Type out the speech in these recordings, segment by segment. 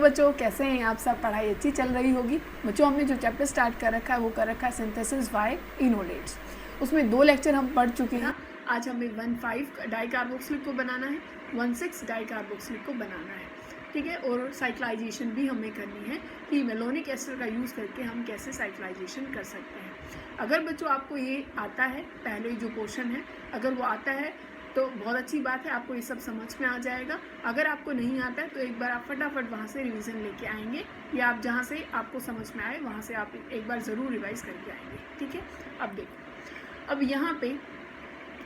बच्चों, कैसे हैं आप सब? पढ़ाई अच्छी चल रही होगी। बच्चों, हमने जो चैप्टर स्टार्ट कर रखा है वो कर रखा है सिंथेसिस बाय इनोलेट्स। उसमें 2 लेक्चर हम पढ़ चुके हैं। आज हमें 1,5 डाइकार्बोक्सिलिक को बनाना है, 1,6 डाइकार्बोक्सिलिक को बनाना है, ठीक है। और साइक्लाइजेशन भी हमें करनी है कि मेलोनिक एस्टर का यूज़ करके हम कैसे साइक्लाइजेशन कर सकते हैं। अगर बच्चों आपको ये आता है, पहले जो पोर्शन है अगर वो आता है तो बहुत अच्छी बात है, आपको ये सब समझ में आ जाएगा। अगर आपको नहीं आता है तो एक बार आप फटाफट वहाँ से रिवीजन लेके आएंगे, या आप जहाँ से आपको समझ में आए वहाँ से आप एक बार ज़रूर रिवाइज करके आएंगे, ठीक है। अब देखो, अब यहाँ पे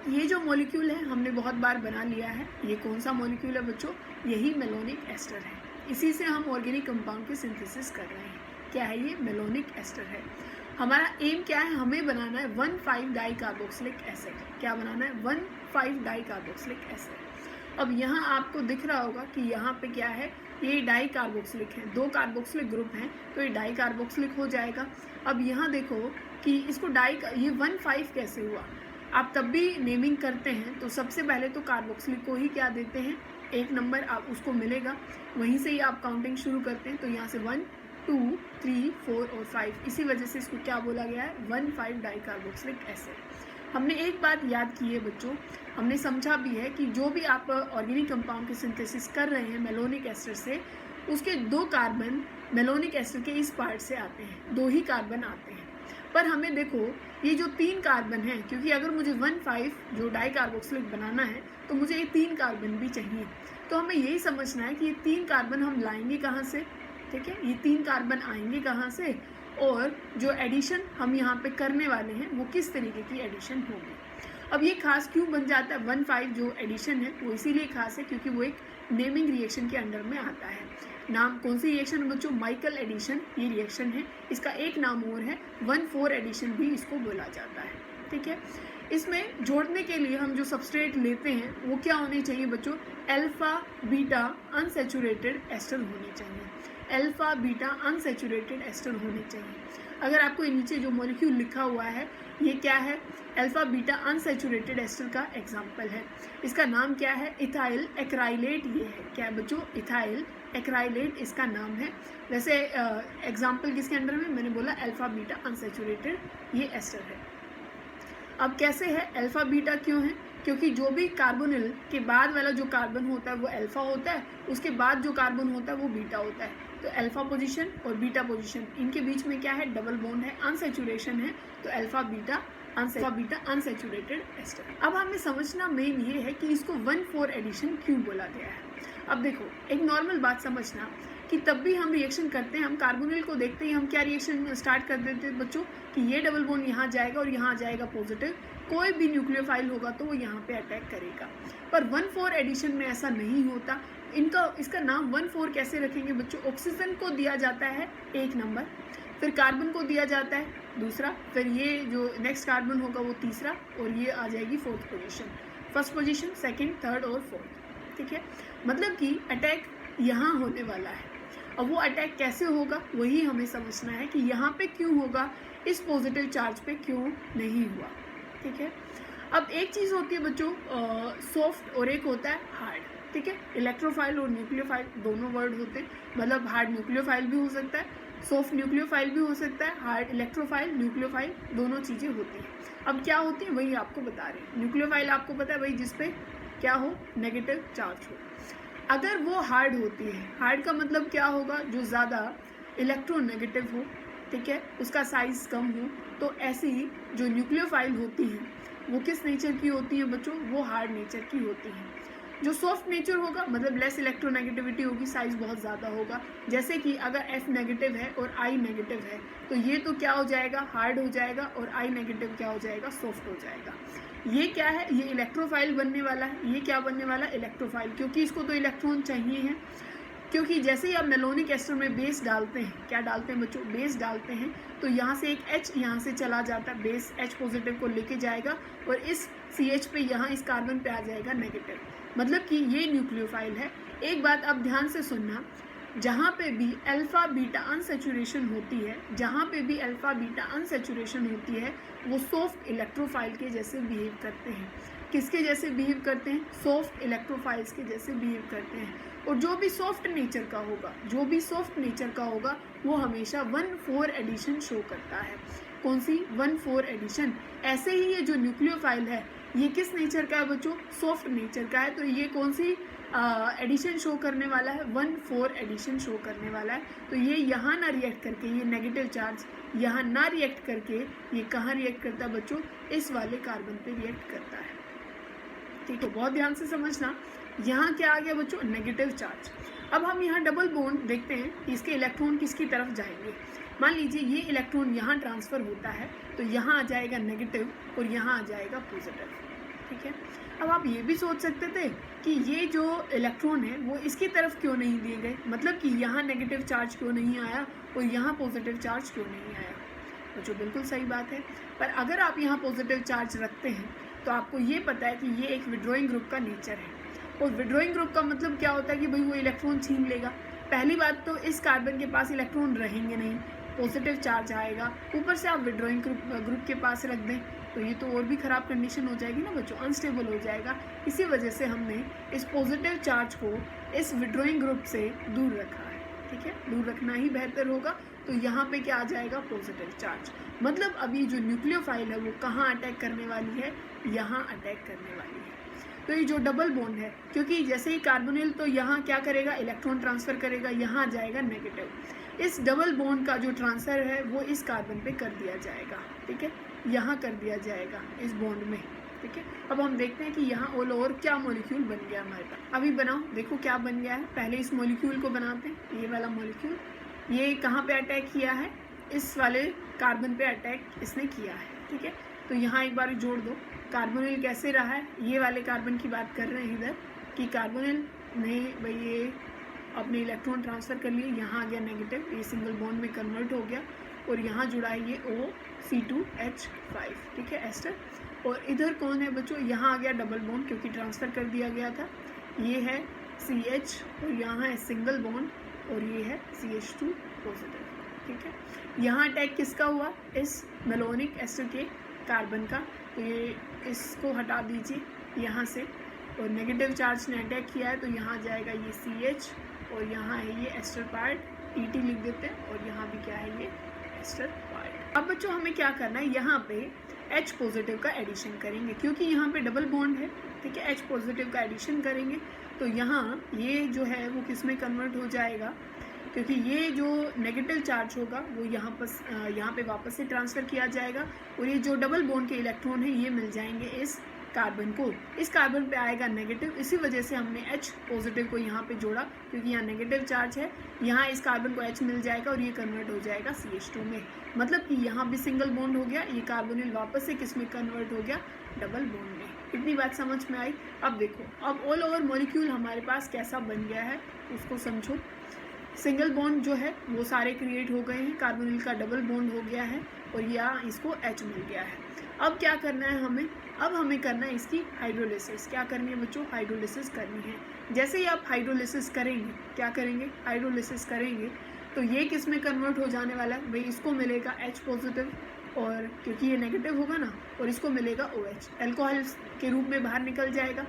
ये जो मॉलिक्यूल है हमने बहुत बार बना लिया है। ये कौन सा मॉलिक्यूल है बच्चों? यही मेलोनिक एस्टर है। इसी से हम ऑर्गेनिक कंपाउंड की सिंथेसिस कर रहे हैं। क्या है ये? मेलोनिक एस्टर है। हमारा एम क्या है? हमें बनाना है 1,5 डाइकार्बोक्सिलिक एसिड। क्या बनाना है? 1,5 डाइकार्बोक्सिलिक एसिड। अब यहाँ आपको दिख रहा होगा कि यहाँ पे क्या है, ये डाइकार्बोक्सिलिक है, 2 कार्बोक्सिलिक ग्रुप हैं तो ये डाइकार्बोक्सिलिक हो जाएगा। अब यहाँ देखो कि इसको ये 1,5 कैसे हुआ। आप तब भी नेमिंग करते हैं तो सबसे पहले तो कार्बोक्सिलिक को ही क्या देते हैं, 1 नंबर आप उसको मिलेगा, वहीं से ही आप काउंटिंग शुरू करते हैं। तो यहाँ से 1, 2, 3, 4 और 5, इसी वजह से इसको क्या बोला गया है? 1,5 डाइकार्बोक्सिलिक एसिड। हमने एक बात याद की है बच्चों, हमने समझा भी है कि जो भी आप ऑर्गेनिक कंपाउंड की सिंथेसिस कर रहे हैं मेलोनिक एस्टर से, उसके 2 कार्बन मेलोनिक एस्टर के इस पार्ट से आते हैं, 2 ही कार्बन आते हैं। पर हमें देखो ये जो 3 कार्बन हैं, क्योंकि अगर मुझे 1,5 जो डाइकार्बोक्सिलिक बनाना है तो मुझे ये 3 कार्बन भी चाहिए। तो हमें यही समझना है कि ये 3 कार्बन हम लाएंगे कहाँ से, ठीक है। ये 3 कार्बन आएंगे कहाँ से, और जो एडिशन हम यहाँ पे करने वाले हैं वो किस तरीके की एडिशन होगी। अब ये खास क्यों बन जाता है? 1,5 जो एडिशन है वो इसीलिए खास है क्योंकि वो एक नेमिंग रिएक्शन के अंडर में आता है। नाम कौन सी रिएक्शन बच्चों? माइकल एडिशन ये रिएक्शन है। इसका एक नाम और है 1,4 एडिशन भी इसको बोला जाता है, ठीक है। इसमें जोड़ने के लिए हम जो सबस्ट्रेट लेते हैं वो क्या होने चाहिए बच्चों? अल्फा बीटा अनसैचुरेटेड एस्टर होने चाहिए। अल्फा बीटा अनसैचुरेटेड एस्टर होने चाहिए। अगर आपको नीचे जो मॉलिक्यूल लिखा हुआ है ये क्या है? अल्फा बीटा अनसैचुरेटेड एस्टर का एग्जाम्पल है। इसका नाम क्या है? इथाइल एक्राइलेट ये है। क्या है बच्चों? इथाइल एक्राइलेट इसका नाम है। वैसे एग्जाम्पल किसके अंडर में? मैंने बोला अल्फा बीटा अनसैचुरेटेड ये एस्टर है। अब कैसे है? अल्फा बीटा क्यों है? क्योंकि जो भी कार्बोनिल के बाद वाला जो कार्बन होता है वो अल्फा होता है, उसके बाद जो कार्बन होता है वो बीटा होता है। तो अल्फा पोजीशन और बीटा पोजीशन, इनके बीच में क्या है? डबल बॉन्ड है, अनसैचुरेशन है। तो अल्फा बीटा अनसैचुरेटेड एस्टर। अब हमें समझना मेन ये है कि इसको 1,4 एडिशन क्यों बोला गया है। अब देखो, एक नॉर्मल बात समझना कि तब भी हम रिएक्शन करते हैं, हम कार्बोनिल को देखते ही हम क्या रिएक्शन स्टार्ट कर देते हैं बच्चों कि ये डबल बॉन्ड यहाँ जाएगा और यहाँ आ जाएगा पॉजिटिव, कोई भी न्यूक्लियोफाइल होगा तो वो यहाँ पे अटैक करेगा। पर 1,4 एडिशन में ऐसा नहीं होता। इसका नाम 1,4 कैसे रखेंगे बच्चों? ऑक्सीजन को दिया जाता है 1 नंबर, फिर कार्बन को दिया जाता है दूसरा, फिर ये जो नेक्स्ट कार्बन होगा वो तीसरा, और ये आ जाएगी 4th position. First position, second, third और 4th, ठीक है। मतलब कि अटैक यहाँ होने वाला है। अब वो अटैक कैसे होगा वही हमें समझना है कि यहाँ पे क्यों होगा, इस पॉजिटिव चार्ज पे क्यों नहीं हुआ, ठीक है। अब एक चीज़ होती है बच्चों सॉफ्ट और एक होता है हार्ड, ठीक है। इलेक्ट्रोफाइल और न्यूक्लियोफाइल दोनों वर्ड होते हैं, मतलब हार्ड न्यूक्लियोफाइल भी हो सकता है, सॉफ्ट न्यूक्लियोफाइल भी हो सकता है, हार्ड इलेक्ट्रोफाइल न्यूक्लियोफाइल दोनों चीज़ें होती हैं। अब क्या होती है वही आपको बता रहे हैं। न्यूक्लियोफाइल आपको पता है भाई जिसपे क्या हो, नेगेटिव चार्ज हो। अगर वो हार्ड होती है, हार्ड का मतलब क्या होगा? जो ज़्यादा इलेक्ट्रोनेगेटिव हो, ठीक है, उसका साइज़ कम हो। तो ऐसी जो न्यूक्लियोफाइल होती हैं वो किस नेचर की होती है बच्चों? वो हार्ड नेचर की होती हैं। जो सॉफ्ट नेचर होगा मतलब लेस इलेक्ट्रोनेगेटिविटी होगी, साइज़ बहुत ज़्यादा होगा। जैसे कि अगर F नेगेटिव है और I नेगेटिव है तो ये तो क्या हो जाएगा? हार्ड हो जाएगा, और I नेगेटिव क्या हो जाएगा? सॉफ्ट हो जाएगा। ये क्या है? ये इलेक्ट्रोफाइल बनने वाला है। ये क्या बनने वाला है? इलेक्ट्रोफाइल, क्योंकि इसको तो इलेक्ट्रॉन चाहिए हैं। क्योंकि जैसे ही आप मेलोनिक एस्टर में बेस डालते हैं, क्या डालते हैं बच्चों? बेस डालते हैं, तो यहाँ से एक H यहाँ से चला जाता है, बेस H पॉजिटिव को लेके जाएगा और इस CH पे यहाँ इस कार्बन पे आ जाएगा नेगेटिव, मतलब कि ये न्यूक्लियोफाइल है। एक बात आप ध्यान से सुनना, जहाँ पे भी अल्फा बीटा अनसैचुरेशन होती है, जहाँ पे भी अल्फा बीटा अनसैचुरेशन होती है वो सॉफ्ट इलेक्ट्रोफाइल के जैसे बिहेव करते हैं। किसके जैसे बिहेव करते हैं, सॉफ्ट इलेक्ट्रोफाइल्स के जैसे बिहेव करते हैं। और जो भी सॉफ्ट नेचर का होगा वो हमेशा 1,4 एडिशन शो करता है। कौन सी? 1,4 एडिशन। ऐसे ही ये जो न्यूक्लियोफाइल है ये किस नेचर का है बच्चों? सॉफ्ट नेचर का है। तो ये कौन सी एडिशन शो करने वाला है? 1,4 एडिशन शो करने वाला है। तो ये यहाँ ना रिएक्ट करके, ये नेगेटिव चार्ज यहाँ ना रिएक्ट करके ये कहाँ रिएक्ट करता है बच्चों? इस वाले कार्बन पे रिएक्ट करता है। ठीक है, बहुत ध्यान से समझना। यहाँ क्या आ गया बच्चों? Negative charge. अब हम यहाँ डबल बॉन्ड देखते हैं कि इसके इलेक्ट्रॉन किसकी तरफ जाएंगे। मान लीजिए ये इलेक्ट्रॉन यहाँ ट्रांसफ़र होता है तो यहाँ आ जाएगा नेगेटिव और यहाँ आ जाएगा पॉजिटिव। ठीक है, अब आप ये भी सोच सकते थे कि ये जो इलेक्ट्रॉन है वो इसकी तरफ क्यों नहीं दिए गए, मतलब कि यहाँ नेगेटिव चार्ज क्यों नहीं आया और यहाँ पॉजिटिव चार्ज क्यों नहीं आया। तो जो बिल्कुल सही बात है, पर अगर आप यहाँ पॉजिटिव चार्ज रखते हैं तो आपको ये पता है कि ये एक विड्रॉइंग ग्रुप का नेचर है। और विड्रॉइंग ग्रुप का मतलब क्या होता है कि भाई वो इलेक्ट्रॉन छीन लेगा। पहली बात तो इस कार्बन के पास इलेक्ट्रॉन रहेंगे नहीं, पॉजिटिव चार्ज आएगा, ऊपर से आप विड्रॉइंग ग्रुप के पास रख दें तो ये तो और भी ख़राब कंडीशन हो जाएगी ना बच्चों, अनस्टेबल हो जाएगा। इसी वजह से हमने इस पॉजिटिव चार्ज को इस विड्रॉइंग ग्रुप से दूर रखा है। ठीक है, दूर रखना ही बेहतर होगा। तो यहाँ पे क्या आ जाएगा? Positive charge. मतलब अभी जो न्यूक्लियोफाइल है वो कहाँ अटैक करने वाली है? यहाँ अटैक करने वाली है। तो ये जो डबल बॉन्ड है, क्योंकि जैसे ही कार्बोनिल तो यहाँ क्या करेगा? इलेक्ट्रॉन ट्रांसफ़र करेगा, यहाँ आ जाएगा नेगेटिव। इस डबल बॉन्ड का जो ट्रांसफ़र है वो इस कार्बन पे कर दिया जाएगा। ठीक है, यहाँ कर दिया जाएगा इस बॉन्ड में। ठीक है, अब हम देखते हैं कि यहाँ ऑल ओवर क्या मॉलिक्यूल बन गया हमारे पास। अभी बनाओ, देखो क्या बन गया है। पहले इस मॉलिक्यूल को बनाते हैं। ये वाला मॉलिक्यूल ये कहाँ पे अटैक किया है? इस वाले कार्बन पे अटैक इसने किया है। ठीक है, तो यहाँ एक बार जोड़ दो। कार्बोनिल कैसे रहा है? ये वाले कार्बन की बात कर रहे हैं इधर कि कार्बोनिल ने भाई ये अपने इलेक्ट्रॉन ट्रांसफ़र कर लिए, यहाँ आ गया नेगेटिव, ये सिंगल बॉन्ड में कन्वर्ट हो गया और यहाँ जुड़ा है ये OC2H5। ठीक है, एस्टर। और इधर कौन है बच्चों? यहाँ आ गया डबल बॉन्ड क्योंकि ट्रांसफ़र कर दिया गया था। ये है CH और यहाँ है सिंगल बॉन्ड और ये है CH2 पॉजिटिव। ठीक है, यहाँ अटैक किसका हुआ? इस मेलोनिक एस्टर के कार्बन का। तो ये इसको हटा दीजिए यहाँ से, और नेगेटिव चार्ज ने अटैक किया है तो यहाँ जाएगा ये CH और यहाँ है ये एस्टर पार्ट, TT लिख देते हैं, और यहाँ भी क्या है? ये एस्टर पार्ट। अब बच्चों हमें क्या करना है? यहाँ पे H पॉजिटिव का एडिशन करेंगे क्योंकि यहाँ पे डबल बॉन्ड है। ठीक है, H पॉजिटिव का एडिशन करेंगे तो यहाँ ये जो है वो किस में कन्वर्ट हो जाएगा? क्योंकि ये जो नेगेटिव चार्ज होगा वो यहाँ पे वापस से ट्रांसफ़र किया जाएगा और ये जो डबल बॉन्ड के इलेक्ट्रॉन है ये मिल जाएंगे इस कार्बन को। इस कार्बन पे आएगा नेगेटिव, इसी वजह से हमने H पॉजिटिव को यहाँ पे जोड़ा क्योंकि यहाँ नेगेटिव चार्ज है। यहाँ इस कार्बन को H मिल जाएगा और ये कन्वर्ट हो जाएगा CH2 में। मतलब कि यहाँ भी सिंगल बॉन्ड हो गया, ये कार्बोनिल वापस से किस में कन्वर्ट हो गया? डबल बॉन्ड में। इतनी बात समझ में आई? अब देखो, अब ऑल ओवर मॉलिक्यूल हमारे पास कैसा बन गया है उसको समझो। सिंगल बॉन्ड जो है वो सारे क्रिएट हो गए हैं, कार्बोनिल का डबल बॉन्ड हो गया है और यहाँ इसको H मिल गया है। अब क्या करना है हमें? अब हमें करना है इसकी हाइड्रोलिसिस। क्या करनी है बच्चों? हाइड्रोलिसिस करनी है। जैसे ही आप हाइड्रोलिसिस करेंगे, क्या करेंगे? हाइड्रोलिसिस करेंगे तो ये किस में कन्वर्ट हो जाने वाला है? भाई इसको मिलेगा H पॉजिटिव, और क्योंकि ये नेगेटिव होगा ना, और इसको मिलेगा OH, अल्कोहल के रूप में बाहर निकल जाएगा।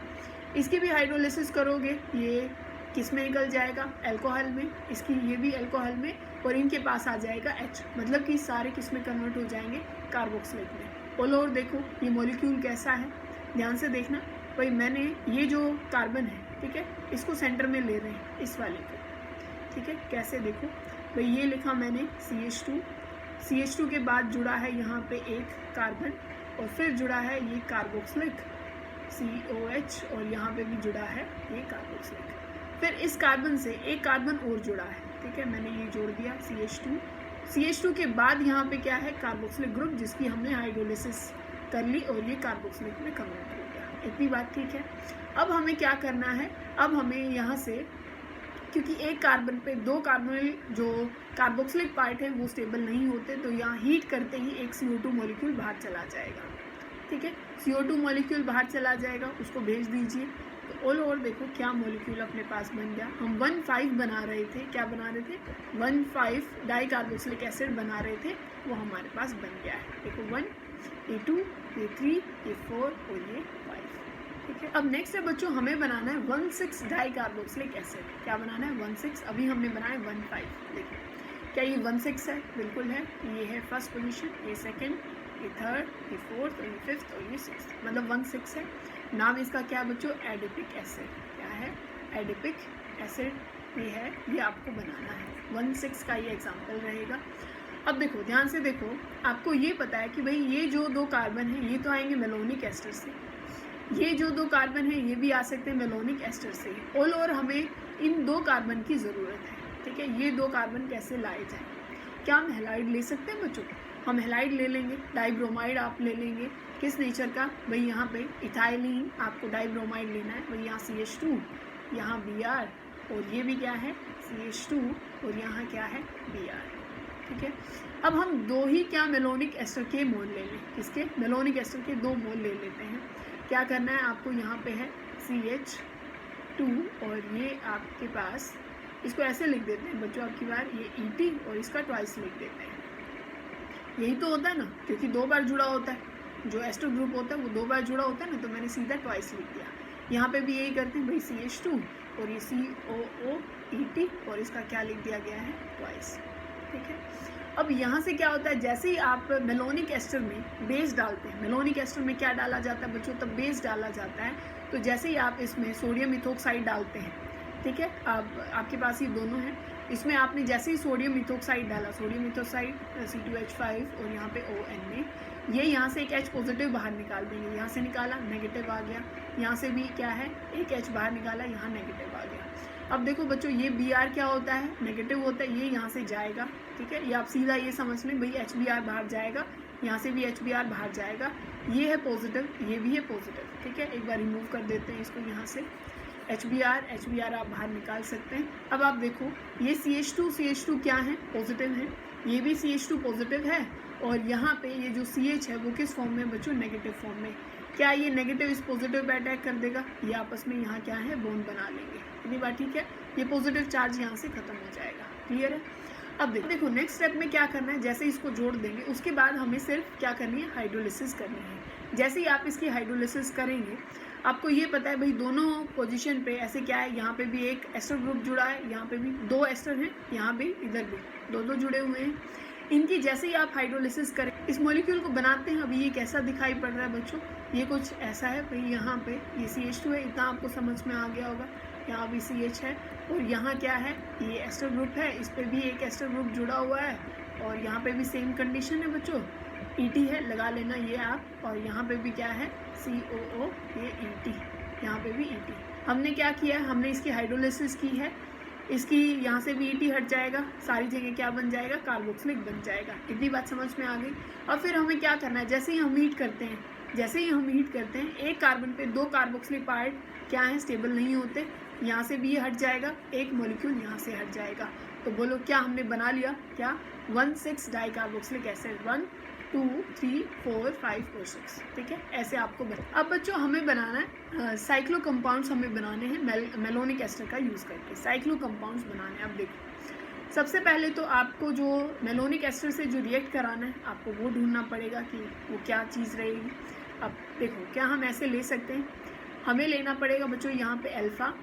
इसकी भी हाइड्रोलिसिस करोगे, ये किस में निकल जाएगा? अल्कोहल में। इसकी ये भी अल्कोहल में, और इनके पास आ जाएगा H, मतलब कि सारे किस में कन्वर्ट हो जाएंगे? कार्बोक्सिलेट में। ऑल ओवर देखो ये मॉलिक्यूल कैसा है, ध्यान से देखना। भाई मैंने ये जो कार्बन है, ठीक है, इसको सेंटर में ले रहे हैं, इस वाले को। ठीक है, कैसे? देखो भाई ये लिखा मैंने CH2 के बाद जुड़ा है यहाँ पे एक कार्बन और फिर जुड़ा है ये कार्बोक्सिलिक COH, और यहाँ पे भी जुड़ा है ये कार्बोक्सिलिक। फिर इस कार्बन से एक कार्बन और जुड़ा है। ठीक है, मैंने ये जोड़ दिया CH2 के बाद यहाँ पे क्या है? कार्बोक्सिलिक ग्रुप, जिसकी हमने हाइड्रोलिसिस कर ली और ये कार्बोक्सिलिक में कन्वर्ट हो गया। इतनी बात ठीक है। अब हमें क्या करना है? अब हमें यहाँ से, क्योंकि एक कार्बन पे दो कार्बोनिल जो कार्बोक्सिलिक पार्ट है वो स्टेबल नहीं होते, तो यहाँ हीट करते ही एक CO2 मॉलिक्यूल बाहर चला जाएगा। ठीक है, CO2 मॉलिक्यूल बाहर चला जाएगा, उसको भेज दीजिए। तो ऑल ओवर देखो क्या मॉलिक्यूल अपने पास बन गया। हम 1,5 बना रहे थे, क्या बना रहे थे? 1,5 डाई कार्बोक्सिलिक एसिड बना रहे थे, वो हमारे पास बन गया है। देखो 1, ये 2, ये 3, ये 4 और ये 5। ठीक है। अब नेक्स्ट है बच्चों, हमें बनाना है 1,6 डाई कार्बोक्सिलिक एसिड। क्या बनाना है? 1,6। अभी हमने बनाया 1,5। देखिए क्या ये 1,6 है? बिल्कुल है। ये है फर्स्ट पोजीशन, ये सेकंड, ये थर्ड, ये फोर्थ और ये फिफ्थ और ये सिक्स्थ, मतलब 1,6 है। नाम इसका क्या है बच्चों? Adipic acid. क्या है? एडिपिक एसिड ये है, ये आपको बनाना है। 1,6 का ये एग्जाम्पल रहेगा। अब देखो ध्यान से देखो, आपको ये पता है कि भाई ये जो दो कार्बन हैं ये तो आएंगे मेलोनिक एस्टर से, ये जो दो कार्बन हैं ये भी आ सकते हैं मेलोनिक एस्टर से। ऑल ओवर हमें इन दो कार्बन की ज़रूरत है। ठीक है, ये दो कार्बन कैसे लाए जाएं? क्या हम हैलाइड ले सकते हैं बच्चों? हम हैलाइड ले लेंगे, डाइब्रोमाइड आप ले लेंगे। किस नेचर का? भाई यहाँ पे इथाइलिन आपको डाइब्रोमाइड लेना है। भाई यहाँ CH2, यहाँ Br, और ये भी क्या है? CH2, और यहाँ क्या है? Br। ठीक है, अब हम दो ही क्या मेलोनिक एस्टर के मोल ले लें। किसके? मेलोनिक एस्टर के 2 मोल ले लेते हैं। क्या करना है आपको? यहाँ पे है CH2 और ये आपके पास, इसको ऐसे लिख देते हैं बच्चों आपकी बार, ये ET और इसका ट्वाइस लिख देते हैं। यही तो होता है ना, क्योंकि 2 बार जुड़ा होता है, जो एस्टर ग्रुप होता है वो 2 बार जुड़ा होता है ना, तो मैंने सीधा ट्वाइस लिख दिया। यहाँ पे भी यही करते हैं भाई, CH2 और ये COOET और इसका क्या लिख दिया गया है? ट्वाइस। ठीक है, अब यहाँ से क्या होता है, जैसे ही आप मेलोनिक एस्टर में बेस डालते हैं, मेलोनिक एस्टर में क्या डाला जाता है बच्चों? तब बेस डाला जाता है। तो जैसे ही आप इसमें सोडियम इथोक्साइड डालते हैं, ठीक है, आपके पास ये दोनों हैं, इसमें आपने जैसे ही सोडियम इथोक्साइड डाला, सोडियम इथोक्साइड C2H5 और यहाँ पे ON में, ये यहाँ से एक H पॉजिटिव बाहर निकाल देंगे। यहाँ से निकाला, नेगेटिव आ गया। यहाँ से भी क्या है? एक H बाहर निकाला, यहाँ नेगेटिव आ गया। अब देखो बच्चों, ये Br क्या होता है? नेगेटिव होता है, ये यहाँ से जाएगा। ठीक है, ये आप सीधा ये समझ लें भाई, HBr बाहर जाएगा, यहाँ से भी HBr बाहर जाएगा। ये है पॉजिटिव, ये भी है पॉजिटिव। ठीक है, एक बार रिमूव कर देते हैं इसको यहाँ से। HBr आप बाहर निकाल सकते हैं। अब आप देखो, ये CH2 क्या है? पॉजिटिव है। ये भी CH2 पॉजिटिव है, और यहाँ पे ये जो CH है वो किस फॉर्म में बच्चों? नेगेटिव फॉर्म में। क्या ये नेगेटिव इस पॉजिटिव पे अटैक कर देगा? ये आपस में यहाँ क्या है? बॉन्ड बना लेंगे। इतनी बात ठीक है, ये पॉजिटिव चार्ज यहाँ से खत्म हो जाएगा। क्लियर है? अब देखो नेक्स्ट स्टेप में क्या करना है, जैसे इसको जोड़ देंगे उसके बाद हमें सिर्फ क्या करनी है? हाइड्रोलिसिस करनी है। जैसे ही आप इसकी हाइड्रोलिसिस करेंगे, आपको ये पता है भाई दोनों पोजीशन पे ऐसे क्या है, यहाँ पे भी एक एस्टर ग्रुप जुड़ा है, यहाँ पे भी 2 एस्टर हैं, यहाँ भी इधर भी 2 जुड़े हुए हैं। इनकी जैसे ही आप हाइड्रोलिसिस करें, इस मॉलिक्यूल को बनाते हैं। अभी ये कैसा दिखाई पड़ रहा है बच्चों? ये कुछ ऐसा है भाई, यहाँ पे ये CH2 है, इतना आपको समझ में आ गया होगा। यहाँ भी CH है, और यहाँ क्या है? ये एस्टर ग्रुप है, इस पर भी एक एस्टर ग्रुप जुड़ा हुआ है, और यहाँ पे भी सेम कंडीशन है बच्चों, ET है, लगा लेना ये आप। और यहाँ पे भी क्या है? COO, ये ET, यहाँ पे भी ET। हमने क्या किया है? हमने इसकी हाइड्रोलिसिस की है, इसकी यहाँ से भी ET हट जाएगा, सारी जगह क्या बन जाएगा? कार्बोक्सिलिक बन जाएगा। इतनी बात समझ में आ गई। और फिर हमें क्या करना है? जैसे ही हम हीट करते हैं, एक कार्बन पे 2 कार्बोक्सिलिक पार्ट क्या है? स्टेबल नहीं होते। यहाँ से भी ये हट जाएगा, एक मॉलिक्यूल यहाँ से हट जाएगा। तो बोलो क्या हमने बना लिया? क्या? 1,6 डाई कार्बोक्सिलिक एसिड। 1 2 3 4 5 और 6। ठीक है, ऐसे आपको बना। अब बच्चों हमें बनाना है साइक्लो कंपाउंड्स, हमें बनाने हैं मेलोनिक एस्टर का यूज़ करके साइक्लो कंपाउंड्स बनाने हैं। अब देखो, सबसे पहले तो आपको जो मेलोनिक एस्टर से जो रिएक्ट कराना है, आपको वो ढूंढना पड़ेगा कि वो क्या चीज़ रहेगी। अब देखो, क्या हम ऐसे ले सकते हैं? हमें लेना पड़ेगा बच्चों यहाँ पे अल्फ़ा,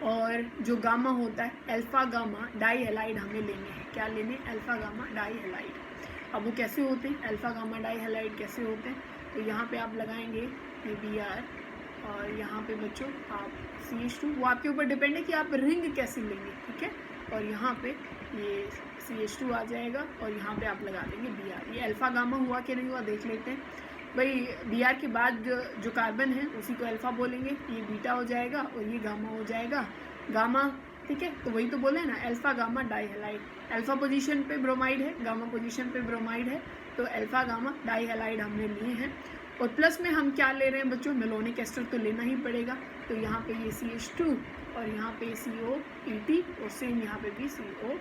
और जो गामा होता है, अल्फ़ा गामा डाई हैलाइड हमें लेने हैं। क्या लेने? Alpha gamma dihalide. अब वो कैसे होते हैं? अल्फ़ा गामा डाई हैलाइड कैसे होते हैं? तो यहाँ पे आप लगाएंगे ये Br, और यहाँ पे बच्चों आप CH2, वो आपके ऊपर डिपेंड है कि आप रिंग कैसे लेंगे। ठीक है, और यहाँ पे ये CH2 आ जाएगा, और यहाँ पे आप लगा देंगे Br। ये अल्फ़ा गामा हुआ कि नहीं हुआ देख लेते हैं। भाई Br के बाद जो कार्बन है उसी को अल्फ़ा बोलेंगे, ये बीटा हो जाएगा, और ये गामा हो जाएगा। गामा, ठीक है, तो वही तो बोले ना, alpha gamma dihalide. Alpha position पे ब्रोमाइड है, गामा पोजीशन पे ब्रोमाइड है, तो अल्फ़ा गामा डाई हैलाइड हमने लिए हैं। और प्लस में हम क्या ले रहे हैं बच्चों? मेलोनिक एस्टर तो लेना ही पड़ेगा। तो यहाँ पे ये CH2, और यहाँ पे COET, और सेम यहाँ पे भी CO,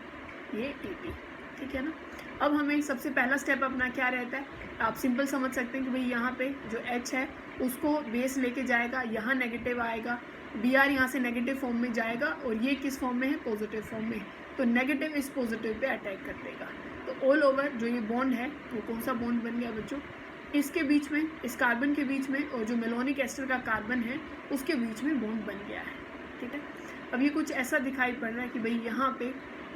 ये ET। ठीक है ना। अब हमें सबसे पहला स्टेप अपना क्या रहता है? आप सिंपल समझ सकते हैं कि भाई यहाँ पे जो H है उसको बेस लेके जाएगा, यहाँ नेगेटिव आएगा, Br यहाँ से नेगेटिव फॉर्म में जाएगा, और ये किस फॉर्म में है? पॉजिटिव फॉर्म में। तो नेगेटिव इस पॉजिटिव पे अटैक कर देगा। तो ऑल ओवर जो ये बॉन्ड है वो कौन सा बॉन्ड बन गया बच्चों? इसके बीच में, इस कार्बन के बीच में और जो मेलोनिक एस्टर का कार्बन है उसके बीच में बॉन्ड बन गया है। ठीक है, अब ये कुछ ऐसा दिखाई पड़ रहा है कि भाई यहाँ पे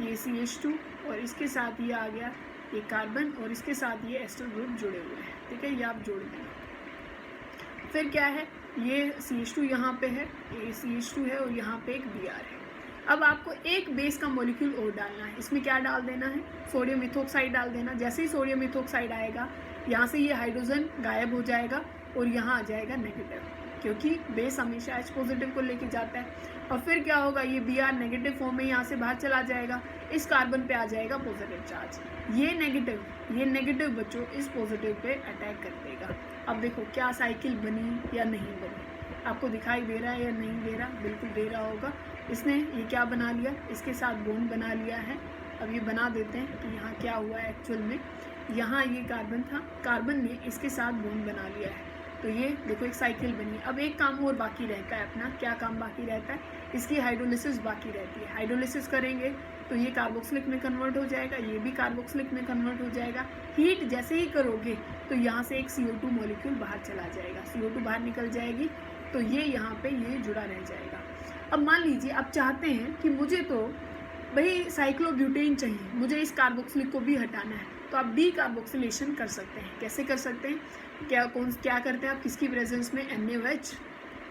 ये CH2 और इसके साथ ये आ गया ये कार्बन और इसके साथ ये एस्टर ग्रुप जुड़े हुए हैं। ठीक है, ये आप जोड़ देंगे। फिर क्या है, ये CH2 यहाँ पे है, ये CH2 है और यहाँ पे एक Br है। अब आपको एक बेस का मॉलिक्यूल और डालना है। इसमें क्या डाल देना है, सोडियम इथोक्साइड डाल देना। जैसे ही सोडियम इथोक्साइड आएगा यहाँ से ये हाइड्रोजन गायब हो जाएगा और यहाँ आ जाएगा नेगेटिव, क्योंकि बेस हमेशा H पॉजिटिव को लेके जाता है। और फिर क्या होगा, ये Br नेगेटिव फॉर्म में यहाँ से बाहर चला जाएगा, इस कार्बन पे आ जाएगा पॉजिटिव चार्ज। ये नेगेटिव बच्चों इस पॉजिटिव पे अटैक कर देगा। अब देखो क्या साइकिल बनी या नहीं बनी, आपको दिखाई दे रहा है या नहीं दे रहा, बिल्कुल दे रहा होगा। इसने ये क्या बना लिया, इसके साथ बॉन्ड बना लिया है। अब ये बना देते हैं कि यहाँ क्या हुआ है एक्चुअल में। यहाँ ये कार्बन था, कार्बन ने इसके साथ बॉन्ड बना लिया है, तो ये देखो एक साइकिल बनी। अब एक काम और बाकी रहता है अपना, क्या काम बाकी रहता है, इसकी हाइड्रोलिसिस बाकी रहती है। हाइड्रोलिसिस करेंगे तो ये कार्बोक्सिलिक में कन्वर्ट हो जाएगा, ये भी कार्बोक्सिलिक में कन्वर्ट हो जाएगा। हीट जैसे ही करोगे तो यहाँ से एक CO2 मॉलिक्यूल बाहर चला जाएगा, CO2 बाहर निकल जाएगी, तो ये यहाँ पे ये जुड़ा रह जाएगा। अब मान लीजिए आप चाहते हैं कि मुझे तो भाई साइक्लोब्यूटेन चाहिए, मुझे इस कार्बोक्सिलिक को भी हटाना है, तो आप डीकार्बोक्सिलेशन कर सकते हैं। कैसे कर सकते हैं, क्या करते हैं आप, किसकी प्रेजेंस में, NaOH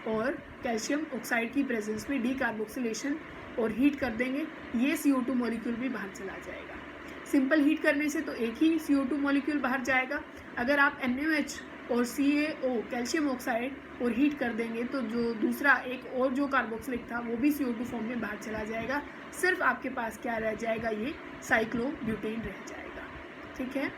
और कैल्शियम ऑक्साइड की प्रेजेंस में डीकार्बोक्सिलेशन और हीट कर देंगे, ये CO2 मॉलिक्यूल भी बाहर चला जाएगा। सिंपल हीट करने से तो एक ही CO2 मॉलिक्यूल बाहर जाएगा। अगर आप NaOH और CaO कैल्शियम ऑक्साइड और हीट कर देंगे तो जो दूसरा एक और जो कार्बोक्सिलिक था वो भी CO2 फॉर्म में बाहर चला जाएगा। सिर्फ आपके पास क्या रह जाएगा, ये साइक्लोब्यूटेन रह जाएगा। ठीक है।